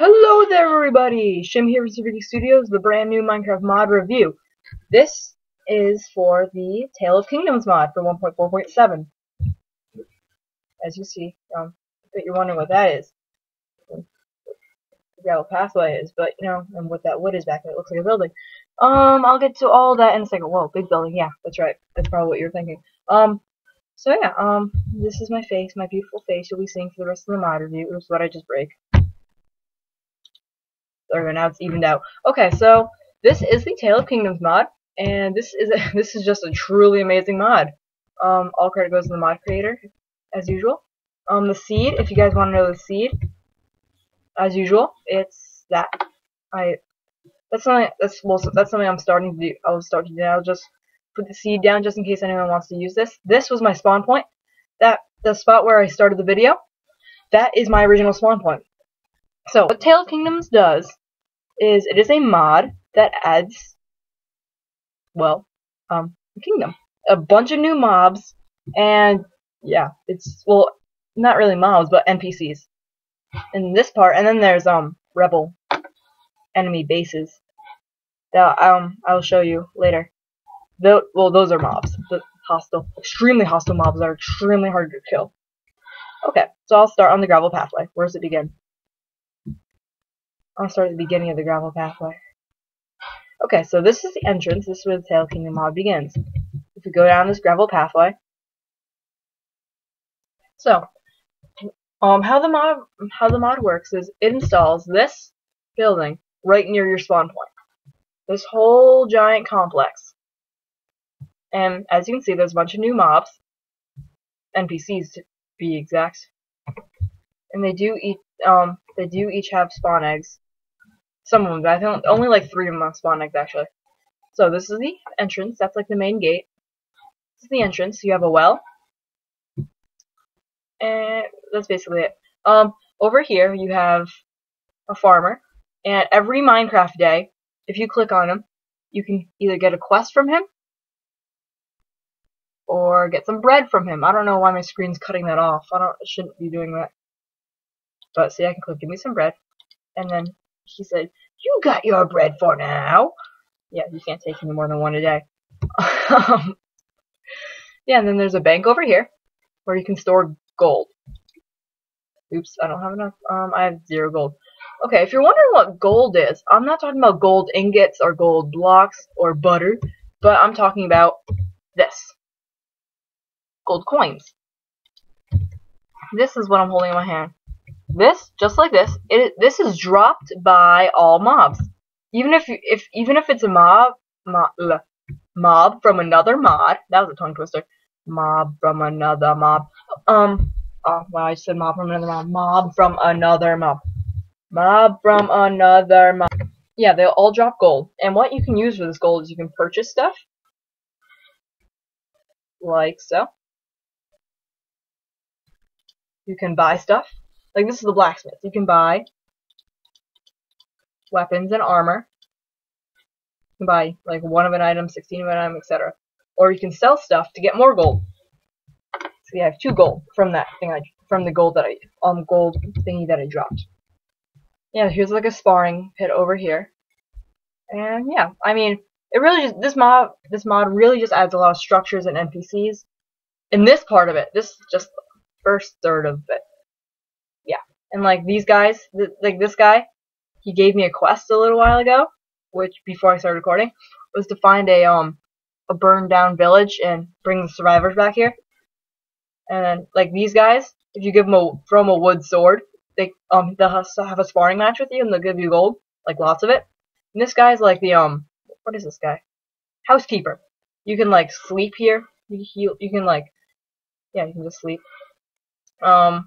Hello there, everybody! Shim here from SuperGeekStudios, the brand new Minecraft mod review. This is for the Tale of Kingdoms mod for 1.4.7. As you see, I bet you're wondering what that is. The gravel pathway is, but and what that wood is back there. It looks like a building. I'll get to all that in a second. Whoa, big building. Yeah, that's right. That's probably what you're thinking. So yeah, this is my face, my beautiful face. You'll be seeing for the rest of the mod review. Oops, what I just break. There, now it's evened out. Okay, so this is the Tale of Kingdoms mod, and this is just a truly amazing mod. All credit goes to the mod creator, as usual. The seed, if you guys want to know the seed, as usual, it's that. That's something I'm starting to do. I'll start to do. I'll just put the seed down just in case anyone wants to use this. This was my spawn point. The spot where I started the video, that is my original spawn point. So, what Tale of Kingdoms does is it is a mod that adds, well, a kingdom. A bunch of new mobs, and yeah, it's, well, not really mobs, but NPCs in this part, and then there's, rebel enemy bases that, I'll show you later. Well, those are mobs. The extremely hostile mobs that are extremely hard to kill. Okay, so I'll start on the gravel pathway. Where does it begin? I'll start at the beginning of the gravel pathway. Okay, so this is the entrance. This is where the Tale of Kingdom mod begins. If we go down this gravel pathway. So, how the mod works is it installs this building right near your spawn point. This whole giant complex. And as you can see, there's a bunch of new mobs, NPCs to be exact, and they do each have spawn eggs. Some of them, I think only like 3 of them have spawn eggs actually. So this is the entrance. That's like the main gate. This is the entrance. You have a well, and that's basically it. Over here you have a farmer, and every Minecraft day, if you click on him, you can either get a quest from him or get some bread from him. I don't know why my screen's cutting that off. I shouldn't be doing that. But see, I can click, give me some bread, and then he said, "You got your bread for now." Yeah, you can't take any more than 1 a day. Yeah, and then there's a bank over here where you can store gold. Oops, I don't have enough. I have 0 gold. Okay, if you're wondering what gold is, I'm not talking about gold ingots or gold blocks or butter, but I'm talking about this. Gold coins. This is what I'm holding in my hand. This, just like this, this is dropped by all mobs. Even if it's a mob from another mod. That was a tongue twister. Mob from another mob. Oh wow, I just said mob from another mob. Mob from another mob. Mob from another mob. Yeah, they'll all drop gold. And what you can use for this gold is you can purchase stuff. Like so. You can buy stuff. Like this is the blacksmith. You can buy weapons and armor. You can buy like 1 of an item, 16 of an item, etc. Or you can sell stuff to get more gold. So you have 2 gold from that thing from the gold gold thingy that I dropped. Yeah, here's like a sparring pit over here. And yeah, I mean, it really just this mod really just adds a lot of structures and NPCs. In this part of it, this is just the first third of it. Yeah, and like these guys, like this guy, he gave me a quest a little while ago, which before I started recording, was to find a burned down village and bring the survivors back here. And then like these guys, if you throw them a wood sword, they'll have a sparring match with you and they'll give you gold, like lots of it. And this guy's like the what is this guy? Housekeeper. You can like sleep here. You can like, yeah, you can just sleep. I'm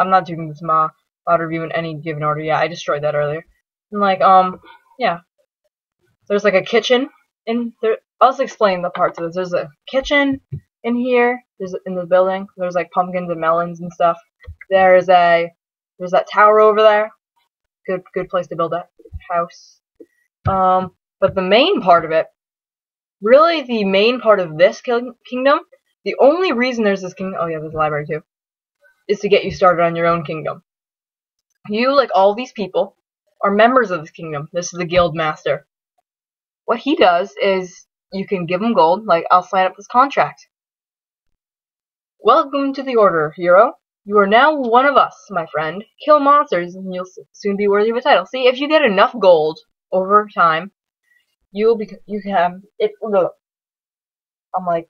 not doing this mod review in any given order. Yeah, I destroyed that earlier. And like, yeah. There's like a kitchen in there. I'll just explain the parts of this. There's a kitchen in here. There's in the building. There's like pumpkins and melons and stuff. There's that tower over there. Good place to build a house. But the main part of it, really the main part of this kingdom, the only reason there's this kingdom, oh yeah, there's a library too, is to get you started on your own kingdom. You, like all these people, are members of this kingdom. This is the guild master. What he does is you can give him gold, like I'll sign up this contract. Welcome to the order, hero. You are now one of us, my friend. Kill monsters and you'll soon be worthy of a title. See, if you get enough gold over time, you can have it. I'm like,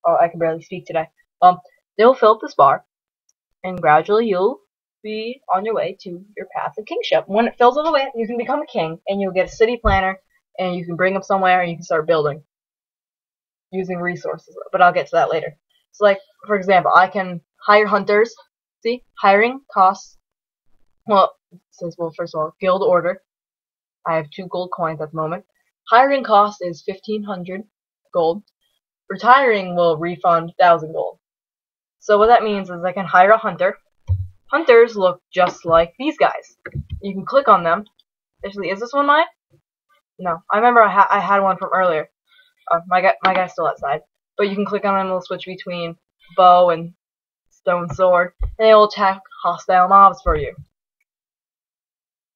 oh, I can barely speak today. They'll fill up this bar, and gradually you'll be on your way to your path of kingship. When it fills all the way up, you can become a king, and you'll get a city planner, and you can bring them somewhere, and you can start building using resources. But I'll get to that later. So, like, for example, I can hire hunters. See, hiring costs. Well, it says, well, first of all, guild order. I have 2 gold coins at the moment. Hiring cost is 1,500 gold. Retiring will refund 1,000 gold. So what that means is I can hire a hunter. Hunters look just like these guys. You can click on them. Actually, is this one mine? No, I remember I had one from earlier. My guy's still outside. But you can click on them, and it'll switch between bow and stone sword, and they will attack hostile mobs for you.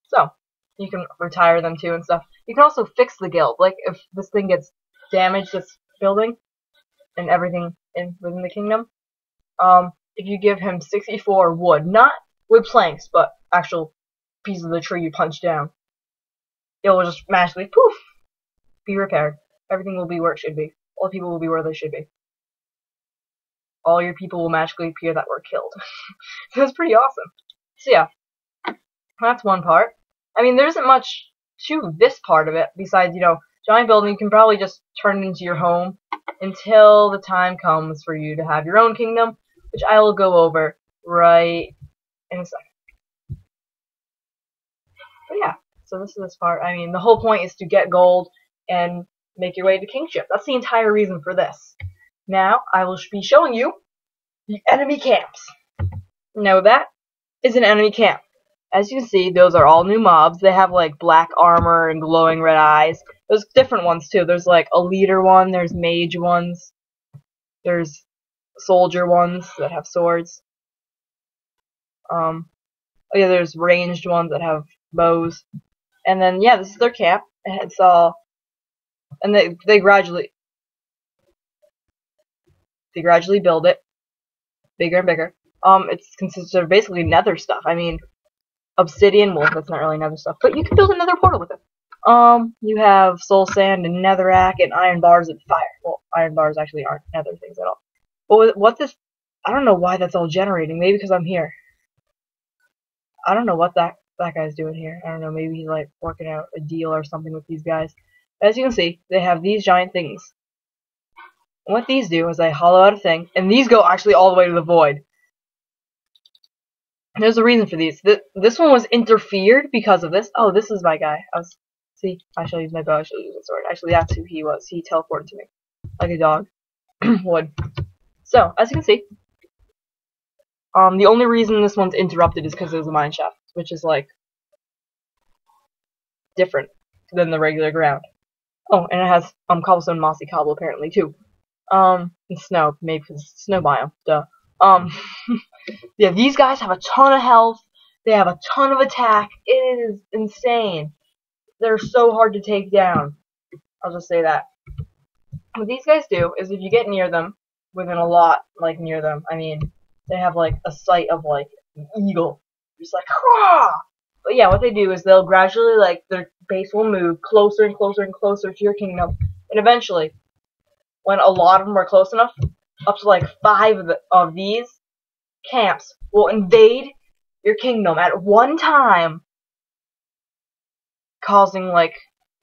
So, you can retire them too and stuff. You can also fix the guild. Like, if this thing gets damaged, this building, and everything within the kingdom, if you give him 64 wood, not wood planks, but actual pieces of the tree you punch down, it will just magically, poof, be repaired. Everything will be where it should be. All people will be where they should be. All your people will magically appear that were killed. That's pretty awesome. So yeah, that's one part. I mean, there isn't much to this part of it, besides, giant building. You can probably just turn it into your home until the time comes for you to have your own kingdom, which I will go over right in a second. But yeah, so this is this part. I mean, the whole point is to get gold and make your way to kingship. That's the entire reason for this. Now, I will be showing you the enemy camps. Now, that is an enemy camp. As you can see, those are all new mobs. They have, like, black armor and glowing red eyes. There's different ones, too. There's, like, a leader one. There's mage ones. There's soldier ones that have swords. Oh, yeah, there's ranged ones that have bows. And then, yeah, this is their camp. It's all... And they gradually build it bigger and bigger. It's consisted of basically nether stuff. I mean, obsidian, well, that's not really nether stuff, but you can build a nether portal with it. You have soul sand and netherrack and iron bars and fire. Well, iron bars actually aren't nether things at all. But what this, I don't know why that's all generating. Maybe because I'm here. I don't know what that guy's doing here. I don't know, maybe he's like working out a deal or something with these guys. As you can see, they have these giant things. And what these do is they hollow out a thing, and these go actually all the way to the void. There's a reason for these. This one was interfered because of this. Oh, this is my guy. See, I shall use my bow, I shall use my sword. Actually, that's who he was. He teleported to me. Like a dog would. So, as you can see, the only reason this one's interrupted is because there's a mine shaft, which is, like, different than the regular ground. Oh, and it has cobblestone mossy cobble apparently too. And snow, maybe because it's snow biome. Duh. Yeah, these guys have a ton of health. They have a ton of attack. It is insane. They're so hard to take down. I'll just say that. What these guys do is if you get near them, within a lot, like near them, I mean, they have like a sight of like an eagle. Just like, hurrah! But yeah, what they do is they'll gradually, like, their base will move closer and closer and closer to your kingdom. And eventually, when a lot of them are close enough, up to like 5 of these camps will invade your kingdom at one time, causing like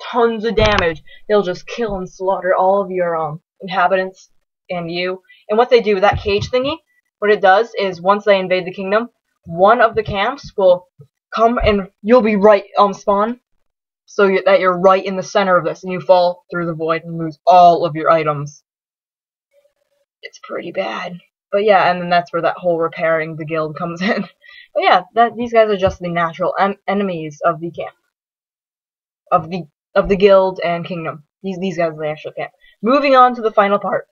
tons of damage. They'll just kill and slaughter all of your inhabitants and you. And what they do with that cage thingy, what it does is once they invade the kingdom, one of the camps will come and you'll be right spawn, so that you're right in the center of this, and you fall through the void and lose all of your items. It's pretty bad. But yeah, and then that's where that whole repairing the guild comes in. But yeah, these guys are just the natural enemies of the camp, of the guild and kingdom. These guys are the actual camp. Moving on to the final part.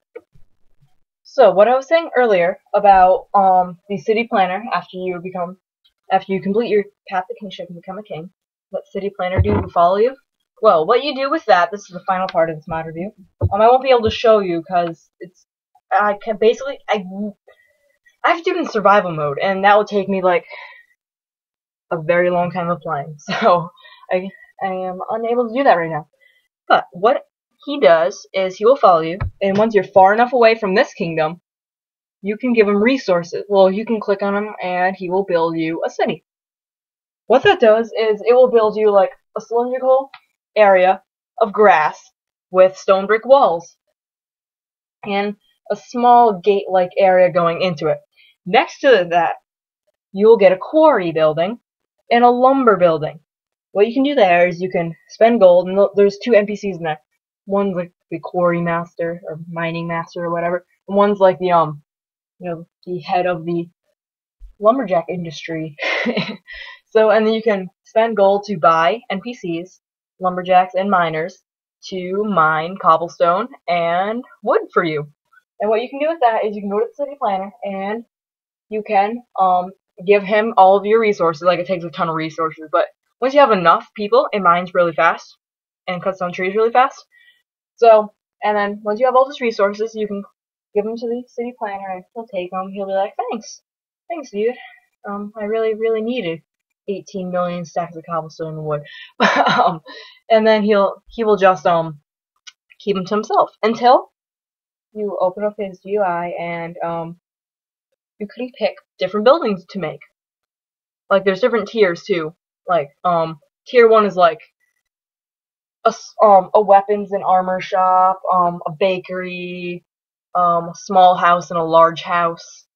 So what I was saying earlier about the city planner after you complete your path to kingship and become a king, what city planner do to follow you? Well, what you do with that, this is the final part of this mod review. I won't be able to show you because I have to do it in survival mode, and that will take me like a very long time of playing. So I am unable to do that right now. But what he does is he will follow you, and once you're far enough away from this kingdom, you can give him resources. Well, you can click on him, and he will build you a city. What that does is it will build you like a cylindrical area of grass with stone brick walls and a small gate-like area going into it. Next to that, you will get a quarry building and a lumber building. What you can do there is you can spend gold, and there's two NPCs in there. One's like the quarry master or mining master or whatever, and one's like the the head of the lumberjack industry. So, and then you can spend gold to buy NPCs, lumberjacks, and miners to mine cobblestone and wood for you. And what you can do with that is you can go to the city planner and you can give him all of your resources. Like, it takes a ton of resources, but once you have enough people, it mines really fast and cuts down trees really fast. So, and then once you have all those resources, you can give them to the city planner and he'll take them. He'll be like, thanks, dude. I really needed 18 million stacks of cobblestone and wood. And then he will just keep them to himself until you open up his GUI and you can pick different buildings to make. Like, there's different tiers too. Like, tier 1 is like a weapons and armor shop, a bakery, a small house and a large house,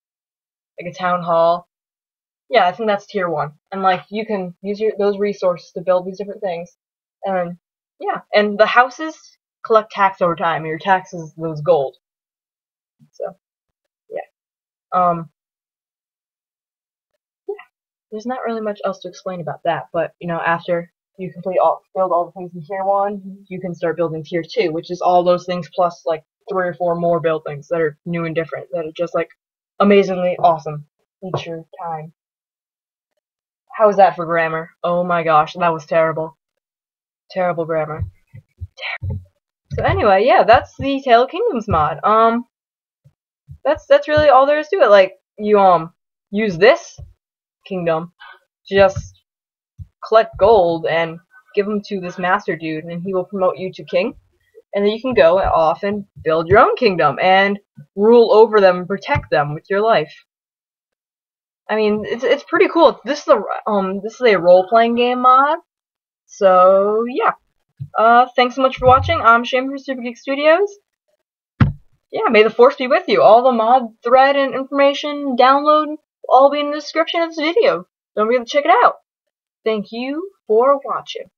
like a town hall. Yeah, I think that's tier 1. And like, you can use those resources to build these different things. And yeah, and the houses collect tax over time, and your tax is those gold. So yeah. There's not really much else to explain about that, but after you build all the things in tier 1, you can start building tier 2, which is all those things plus like 3 or 4 more buildings that are new and different, that are just like amazingly awesome each time. How was that for grammar? Oh my gosh, that was terrible. Terrible grammar. So anyway, yeah, that's the Tale of Kingdoms mod. That's really all there is to it. Like, you use this kingdom to just collect gold and give them to this master dude, and he will promote you to king, and then you can go off and build your own kingdom and rule over them and protect them with your life. I mean, it's pretty cool. This is a role-playing game mod. So yeah. Thanks so much for watching. I'm Shim from SuperGeekStudios. Yeah, may the force be with you. All the mod thread and information, download, will all be in the description of this video. Don't forget to check it out. Thank you for watching.